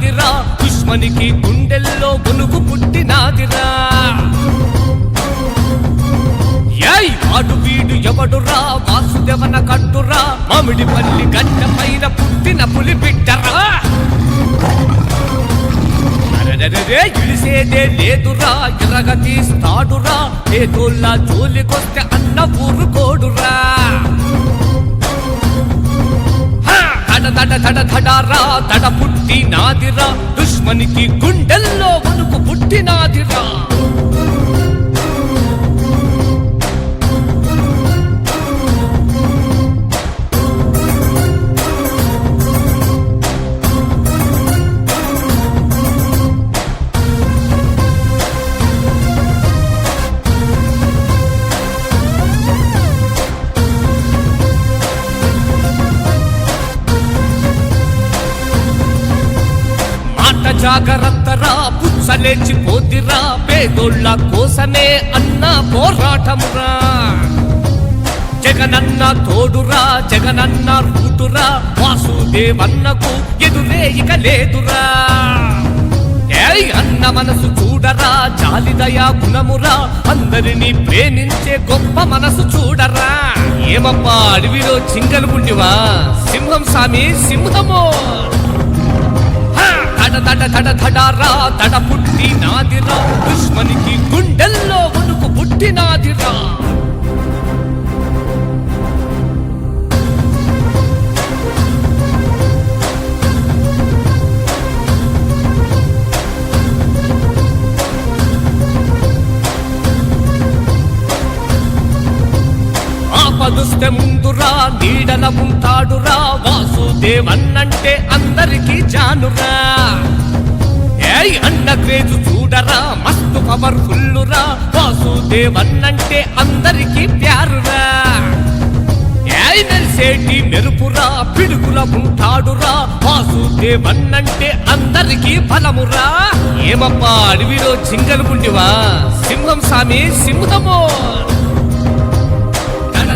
నాదిరా దుష్మనికి గుండెల్లో గొనుగు పుట్టినాదిరా ఏయ్ వాడు వీడు ఎవడురా వాసుదేవన కట్టురా మామిడి పల్లి గడ్డ పైన పుట్టిన పులి బిడ్డరా ఇడిసేదే లేదురా ఎరగ తీస్తాడురా ఏదోళ్ళ జోలికొస్తే అన్న ఊరుకోడురా ధడరా దడ పుట్టి నాదిరా దుష్మనికి గుండెల్లో వణుకు పుట్టినాదిరా జాగరత్తరా పుచ్చలేచి పోతిరా పేదోళ్ళ కోసమే అన్న పోరాటమురా జగనన్న తోడురా జగనన్న రూటురా వాసుదేవన్నకు ఎదురే ఇక లేదురా ఏయ్ అన్న మనసు చూడరా జాలిదయా గుణమురా అందరినీ ప్రేమించే గొప్ప మనసు చూడరా ఏమప్పా అడవిలో చింగలు పుండివా సింహం సామి సింహమో ధడరా దడ పుట్టి నాదిరా దుష్మనికి గుండెల్లో వణుకు పుట్టినాదిరా ఆపదుస్తే ముందురా నీడన ఉంటాడురా వాసుదేవన్నంటే అందరికీ జానురా ఏయ్ అన్న క్రేజు చూడరా మస్తు పవర్ఫుల్లురా వాసుదేవన్నంటే అందరికీ ప్యారురా ఏయ్ మెరిసేటి మెరుపురా పిడుగుల ఉంటాడురా వాసుదేవన్నంటే అందరికీ బలమురా ఏమప్పా అడవిలో చింగలు పుండివా సింహం సామి సింహమో ధడ